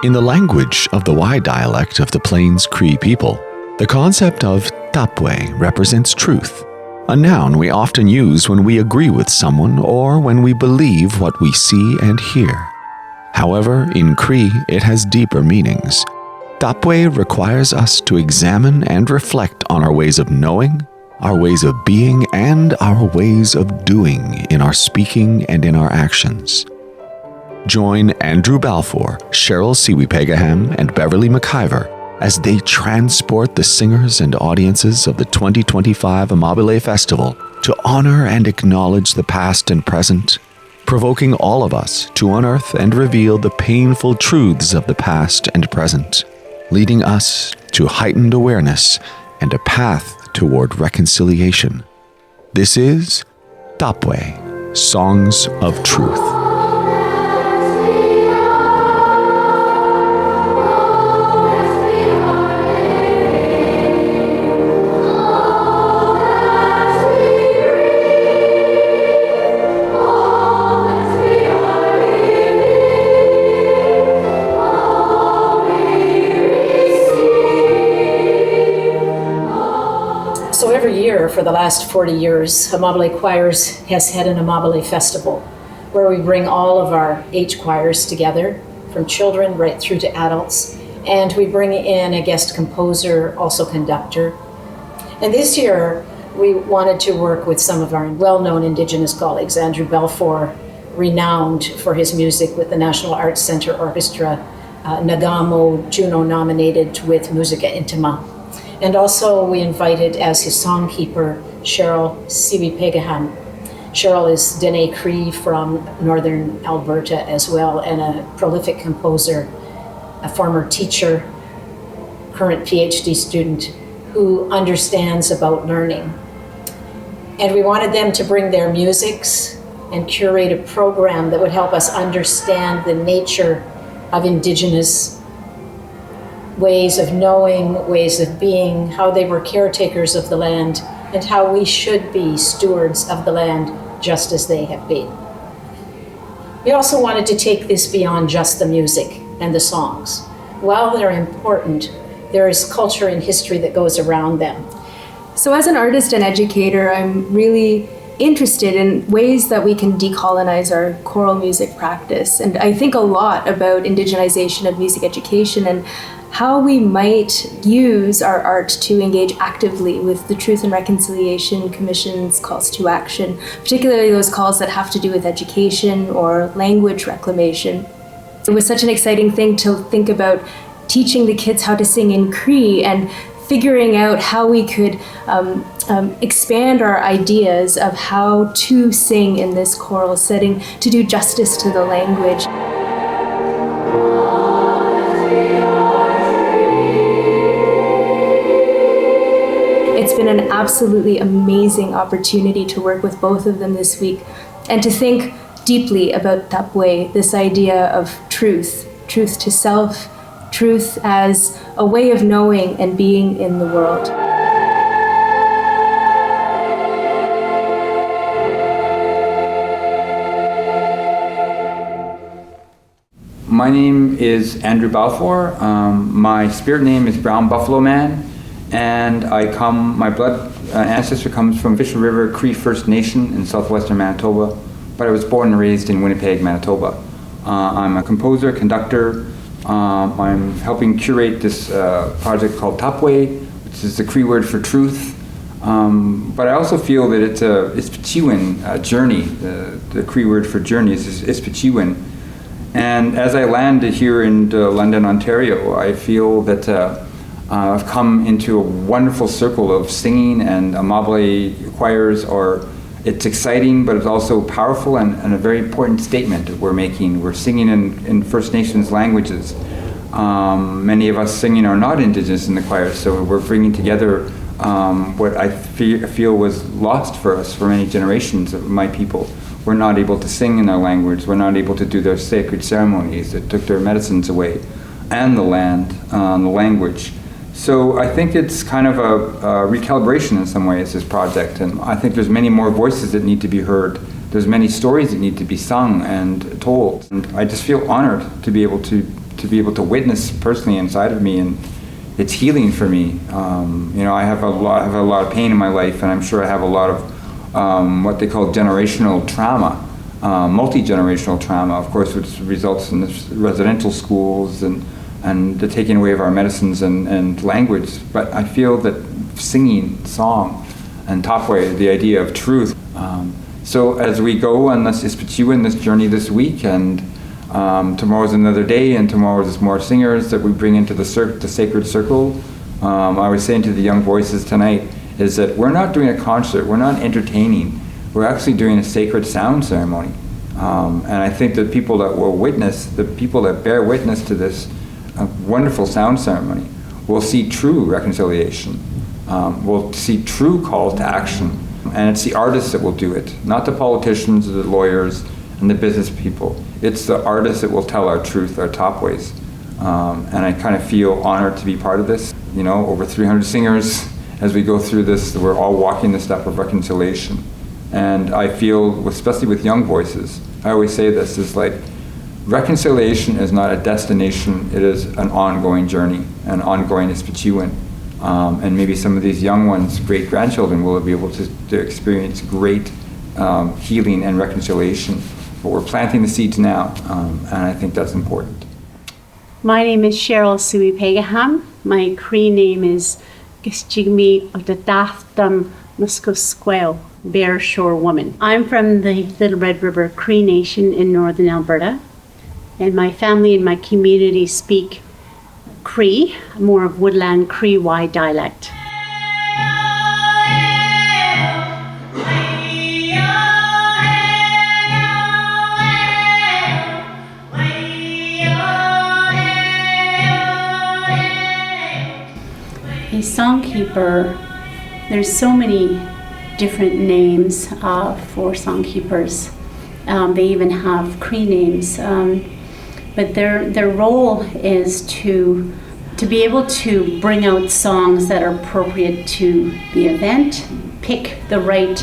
In the language of the Y dialect of the Plains Cree people, the concept of Tâpwê represents truth, a noun we often use when we agree with someone or when we believe what we see and hear. However, in Cree, it has deeper meanings. Tâpwê requires us to examine and reflect on our ways of knowing, our ways of being, and our ways of doing in our speaking and in our actions. Join Andrew Balfour, Sherryl Sewepagaham, and Beverley McKiver as they transport the singers and audiences of the 2025 Amabile Festival to honor and acknowledge the past and present, provoking all of us to unearth and reveal the painful truths of the past and present, leading us to heightened awareness and a path toward reconciliation. This is Tâpwê, Songs of Truth. So every year for the last 40 years, Amabile Choirs has had an Amabile Festival where we bring all of our H choirs together, from children right through to adults, and we bring in a guest composer, also conductor. And this year, we wanted to work with some of our well-known Indigenous colleagues, Andrew Balfour, renowned for his music with the National Arts Centre Orchestra, Nagamo, JUNO nominated with Musica Intima. And also we invited as his Songkeeper, Sherryl Sewepagaham. Sherryl is JUNO Cree from northern Alberta as well, and a prolific composer, a former teacher, current PhD student who understands about learning. And we wanted them to bring their musics and curate a program that would help us understand the nature of Indigenous ways of knowing, ways of being, how they were caretakers of the land, and how we should be stewards of the land just as they have been. We also wanted to take this beyond just the music and the songs. While they're important, there is culture and history that goes around them. So as an artist and educator, I'm really interested in ways that we can decolonize our choral music practice. And I think a lot about indigenization of music education and how we might use our art to engage actively with the Truth and Reconciliation Commission's calls to action, particularly those calls that have to do with education or language reclamation. It was such an exciting thing to think about teaching the kids how to sing in Cree and figuring out how we could expand our ideas of how to sing in this choral setting to do justice to the language. It's been an absolutely amazing opportunity to work with both of them this week and to think deeply about Tâpwê, this idea of truth, truth to self, truth as a way of knowing and being in the world. My name is Andrew Balfour. My spirit name is Brown Buffalo Man, and my blood ancestor comes from Fish River Cree First Nation in southwestern Manitoba, but I was born and raised in Winnipeg, Manitoba. I'm a composer, conductor. I'm helping curate this project called Tâpwê, which is the Cree word for truth. But I also feel that it's Ispichiwin journey. The Cree word for journey is Ispichiwin. And as I landed here in London, Ontario, I feel that I've come into a wonderful circle of singing, and Amabile choirs it's exciting, but it's also powerful and a very important statement that we're making. We're singing in First Nations languages. Many of us singing are not Indigenous in the choir, so we're bringing together what I feel was lost for us for many generations of my people. We're not able to sing in their language. We're not able to do their sacred ceremonies that took their medicines away, and the land, the language. So I think it's kind of a recalibration in some ways, this project, and I think there's many more voices that need to be heard. There's many stories that need to be sung and told. And I just feel honored to be able to to be able to witness personally inside of me, and it's healing for me. I have a lot of pain in my life, and I'm sure I have a lot of what they call generational trauma, multi-generational trauma, of course, which results in this residential schools and the taking away of our medicines and language. But I feel that singing, song, and Tâpwê, the idea of truth. So as we go on this journey this week, and tomorrow's another day, and tomorrow there's more singers that we bring into the sacred circle. I was saying to the young voices tonight is that we're not doing a concert, we're not entertaining, we're actually doing a sacred sound ceremony. And I think that people that will witness, the people that bear witness to this wonderful sound ceremony will see true reconciliation, will see true calls to action. And it's the artists that will do it, not the politicians or the lawyers and the business people. It's the artists that will tell our truth, our Tâpwês. And I kind of feel honored to be part of this. Over 300 singers, as we go through this, we're all walking the step of reconciliation. And I feel, especially with young voices, I always say this, is like, reconciliation is not a destination, it is an ongoing journey, an ongoing ispiciwan. And maybe some of these young ones, great-grandchildren, will be able to experience great healing and reconciliation. But we're planting the seeds now, and I think that's important. My name is Sherryl Sewepagaham. My Cree name is Gisjigmi of the Daftam Muscosquel, Bear Shore Woman. I'm from the Little Red River Cree Nation in northern Alberta, and my family and my community speak Cree, more of woodland Cree-Y dialect. A Songkeeper, there's so many different names for Songkeepers. They even have Cree names. But their role is to be able to bring out songs that are appropriate to the event, pick the right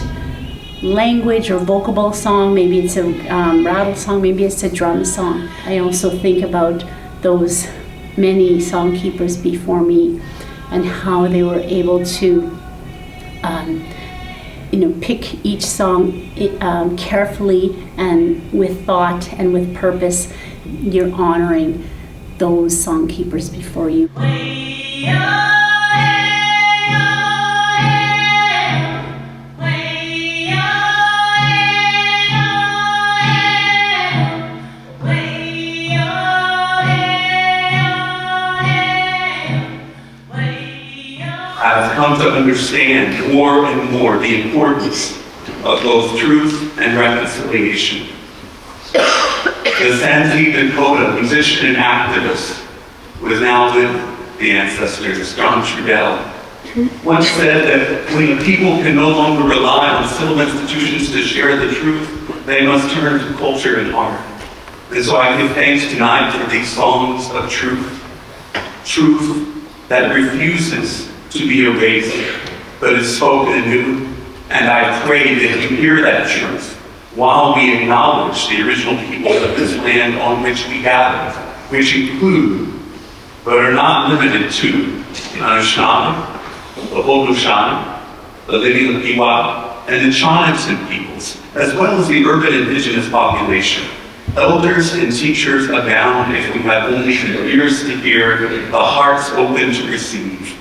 language or vocable song. Maybe it's a rattle song, maybe it's a drum song. I also think about those many Songkeepers before me and how they were able to pick each song carefully and with thought and with purpose. You're honoring those Songkeepers before you. I've come to understand more and more the importance of both truth and reconciliation. The Santi Dakota musician and activist who is now with the ancestors, John Trudell, once said that when the people can no longer rely on civil institutions to share the truth, they must turn to culture and art. And so I give thanks tonight for these songs of truth, truth that refuses to be erased, but is spoken anew. And I pray that you hear that truth while we acknowledge the original people of this land on which we gather, which include, but are not limited to, the Anishinabek, the Haudenosaunee, the Limipiwa, and the Chonamson peoples, as well as the urban indigenous population. Elders and teachers abound if we have only the ears to hear, the hearts open to receive.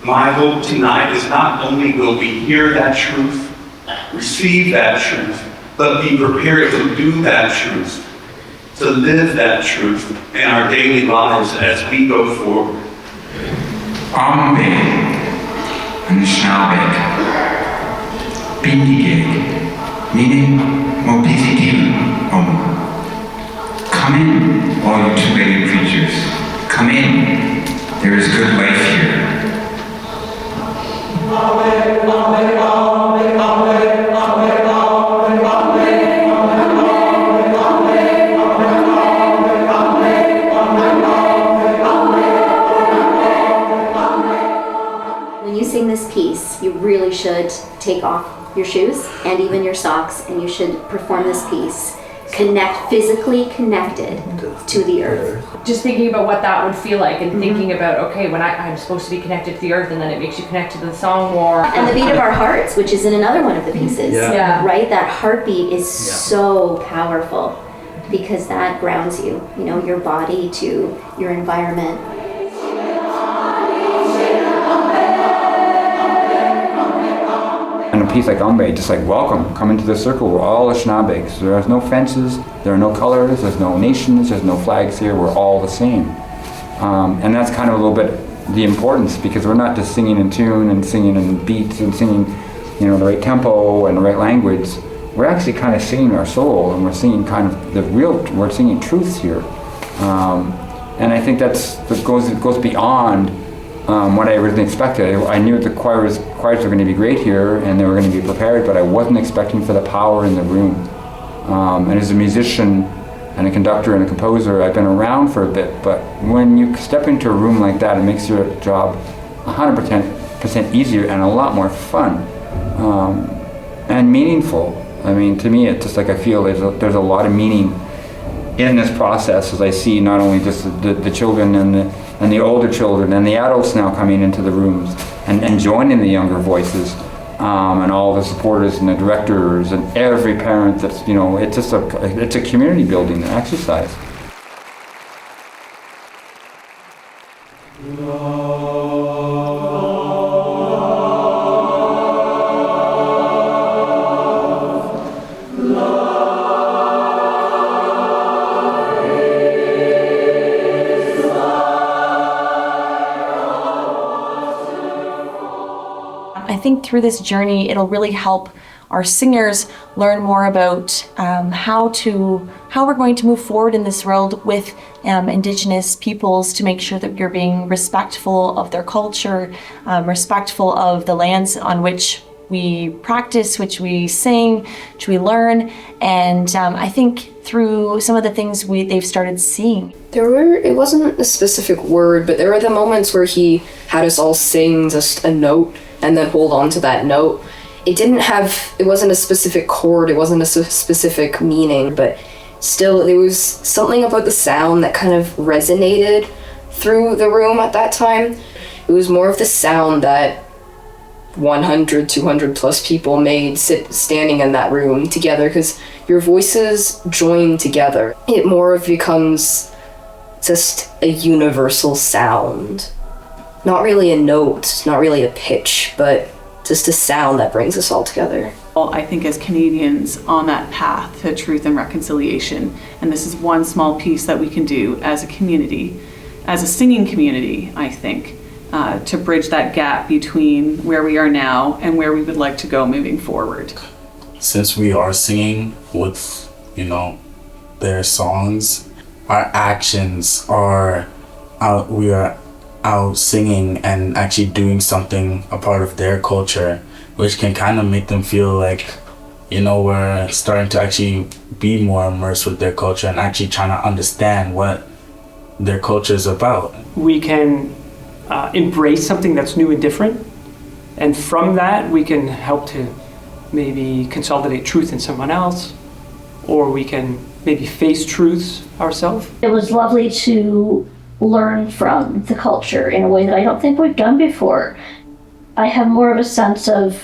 My hope tonight is not only will we hear that truth, receive that truth, but be prepared to do that truth, to live that truth in our daily lives as we go forward. Amabile, Anishinabek, Indigeneity, meaning Mopisitim, Come in, all you two-legged creatures. Come in. There is good life here. When you sing this piece, you really should take off your shoes and even your socks, and you should perform this piece physically connected to the earth. Just thinking about what that would feel like, and thinking about, okay, when I'm supposed to be connected to the earth, and then it makes you connect to the song more. And the beat of our hearts, which is in another one of the pieces, right? That heartbeat is so powerful because that grounds you, your body to your environment. And a piece like Ambe, just like, welcome, come into the circle, we're all Anishinabeks. There are no fences, there are no colors, there's no nations, there's no flags here, we're all the same. And that's kind of a little bit the importance, because we're not just singing in tune and singing in beats and singing, the right tempo and the right language. We're actually kind of singing our soul, and we're singing kind of we're singing truths here. And I think that goes beyond what I originally expected. I knew the choirs were going to be great here and they were going to be prepared, but I wasn't expecting for the power in the room. And as a musician and a conductor and a composer, I've been around for a bit, but when you step into a room like that, it makes your job 100% easier and a lot more fun and meaningful. I mean, to me, it's just like I feel there's a lot of meaning in this process, as I see not only just the children and the older children and the adults now coming into the rooms and joining the younger voices, and all the supporters and the directors and every parent. That's it's a community building exercise. I think through this journey, it'll really help our singers learn more about how we're going to move forward in this world with Indigenous peoples, to make sure that you're being respectful of their culture, respectful of the lands on which we practice, which we sing, which we learn. And I think through some of the things they've started seeing. It wasn't a specific word, but there were the moments where he had us all sing just a note and then hold on to that note. It wasn't a specific chord, it wasn't a specific meaning, but still there was something about the sound that kind of resonated through the room at that time. It was more of the sound that 100, 200 plus people made standing in that room together, because your voices join together. It more becomes just a universal sound. Not really a note, not really a pitch, but just a sound that brings us all together. Well, I think as Canadians on that path to truth and reconciliation, and this is one small piece that we can do as a community, as a singing community, I think, to bridge that gap between where we are now and where we would like to go moving forward. Since we are singing with, their songs, our actions are we are out singing and actually doing something, a part of their culture, which can kind of make them feel like, we're starting to actually be more immersed with their culture and actually trying to understand what their culture is about. We can embrace something that's new and different, and from that we can help to maybe consolidate truth in someone else, or we can maybe face truths ourselves. It was lovely to learn from the culture in a way that I don't think we've done before. I have more of a sense of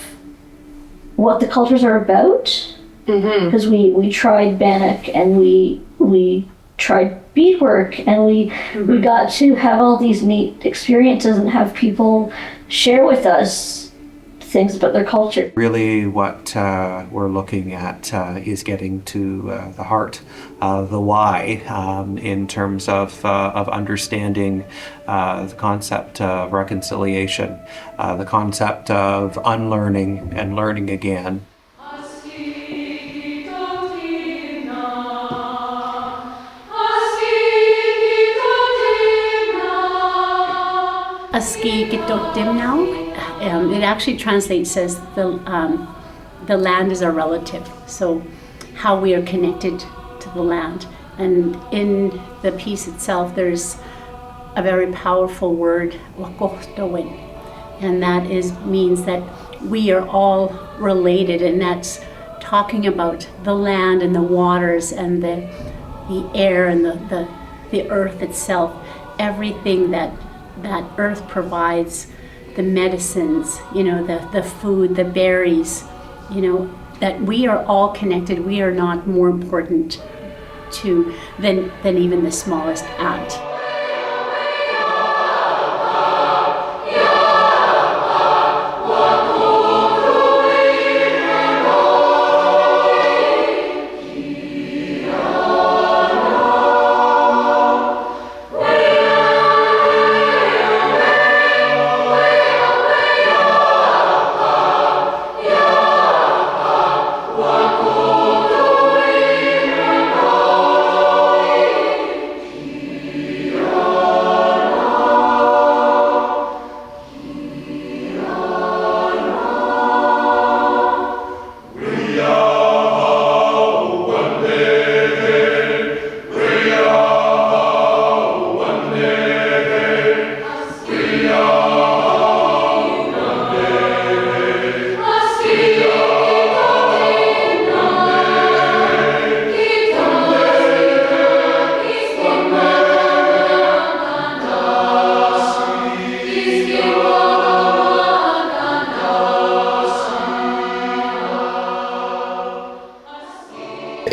what the cultures are about, because we tried Bannock and we tried beadwork, and we got to have all these neat experiences and have people share with us things about their culture. Really what we're looking at is getting to the heart, the why, in terms of understanding the concept of reconciliation, the concept of unlearning and learning again. Aski Gitokdim now. It actually translates as the land is our relative. So how we are connected to the land. And in the piece itself, there's a very powerful word, wakohtowin, and that means that we are all related, and that's talking about the land and the waters and the air and the earth itself, everything that earth provides, the medicines, the food, the berries, that we are all connected. We are not more important than even the smallest ant.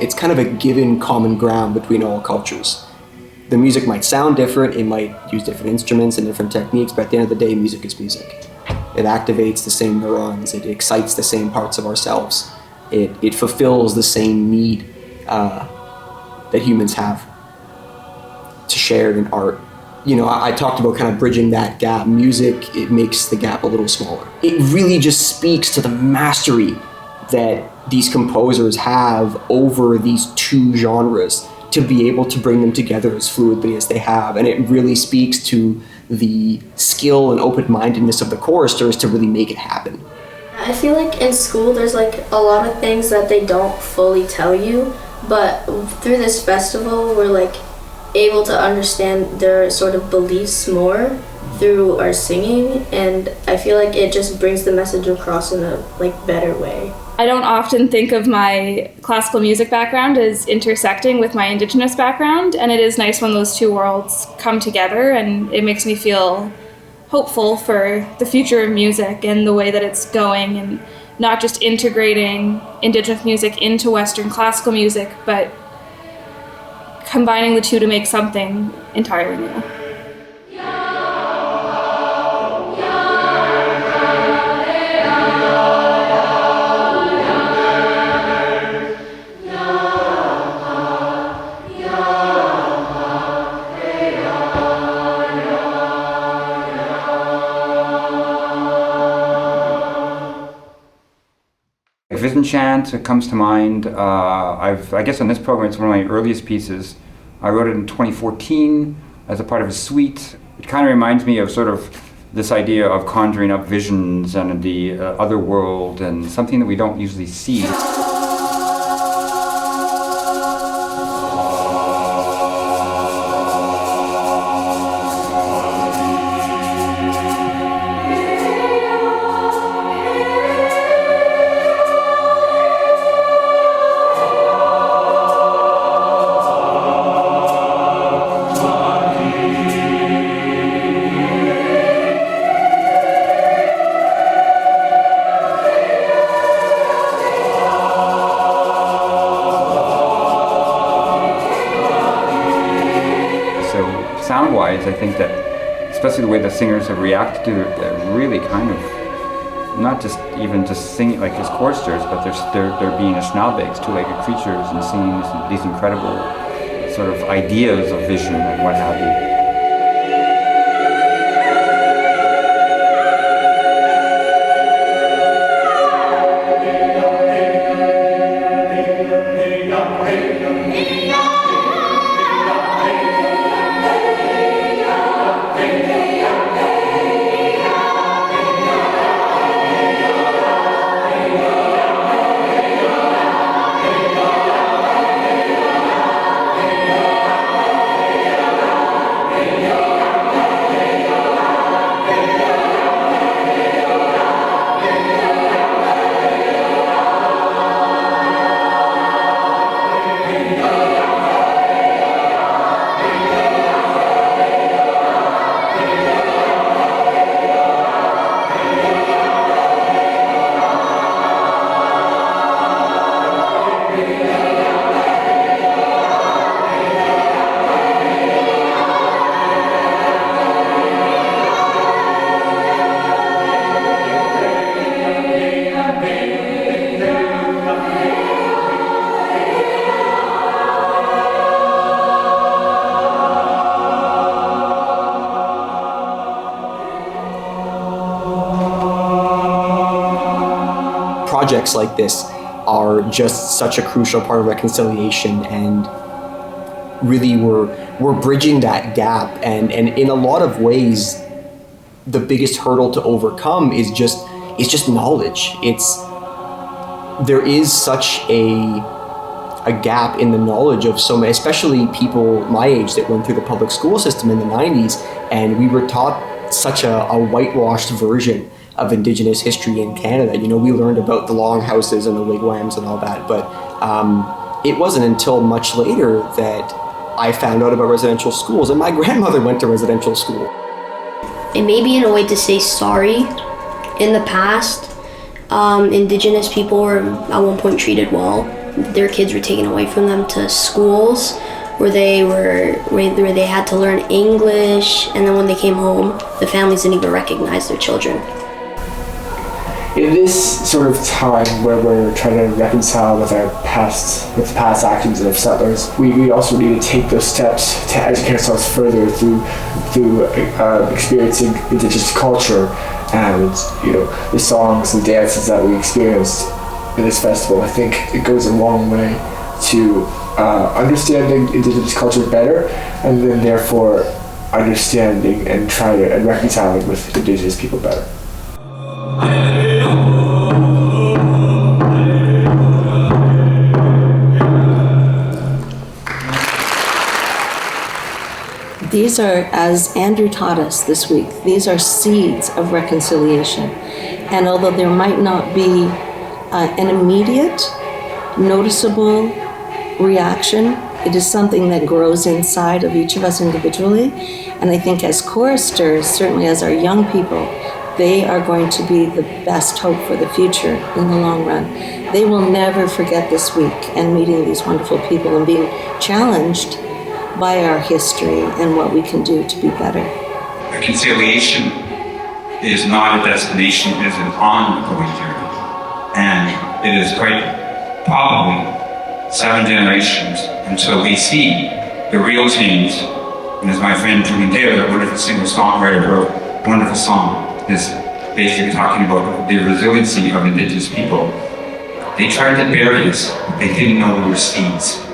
It's kind of a given common ground between all cultures. The music might sound different, it might use different instruments and different techniques, but at the end of the day, music is music. It activates the same neurons, it excites the same parts of ourselves, it fulfills the same need that humans have to share in art. I talked about kind of bridging that gap. Music, it makes the gap a little smaller. It really just speaks to the mastery that these composers have over these two genres to be able to bring them together as fluidly as they have. And it really speaks to the skill and open-mindedness of the choristers to really make it happen. I feel like in school there's like a lot of things that they don't fully tell you, but through this festival we're like able to understand their sort of beliefs more through our singing, and I feel like it just brings the message across in a better way. I don't often think of my classical music background as intersecting with my Indigenous background, and it is nice when those two worlds come together, and it makes me feel hopeful for the future of music and the way that it's going, and not just integrating Indigenous music into Western classical music, but combining the two to make something entirely new. Vision Chant comes to mind. I guess on this program it's one of my earliest pieces. I wrote it in 2014 as a part of a suite. It kind of reminds me of sort of this idea of conjuring up visions and the other world, and something that we don't usually see. Sound-wise, I think that, especially the way the singers have reacted to it, they're really kind of not just even just singing like as choristers, but they're being Anishinabeks, two-legged creatures, and singing these incredible sort of ideas of vision and what have you. projects like this are just such a crucial part of reconciliation, and really we're bridging that gap, and in a lot of ways the biggest hurdle to overcome is just knowledge. There is such a gap in the knowledge of so many, especially people my age that went through the public school system in the 90s, and we were taught such a whitewashed version of Indigenous history in Canada. We learned about the longhouses and the wigwams and all that, but it wasn't until much later that I found out about residential schools, and my grandmother went to residential school. It may be in a way to say sorry. In the past, Indigenous people were at one point treated well. Their kids were taken away from them to schools where they had to learn English, and then when they came home, the families didn't even recognize their children. In this sort of time where we're trying to reconcile with the past actions of settlers, we also need to take those steps to educate ourselves further through experiencing Indigenous culture and the songs and dances that we experienced in this festival. I think it goes a long way to understanding Indigenous culture better, and then therefore understanding and reconciling with Indigenous people better. These are, as Andrew taught us this week, these are seeds of reconciliation. And although there might not be an immediate, noticeable reaction, it is something that grows inside of each of us individually. And I think as choristers, certainly as our young people, they are going to be the best hope for the future in the long run. They will never forget this week and meeting these wonderful people and being challenged by our history and what we can do to be better. Reconciliation is not a destination, it is an ongoing journey. And it is quite probably 7 generations until we see the real change. And as my friend Julie Taylor, a wonderful singer-songwriter, wrote a wonderful song, is basically talking about the resiliency of Indigenous people. They tried to bury us, but they didn't know we were seeds.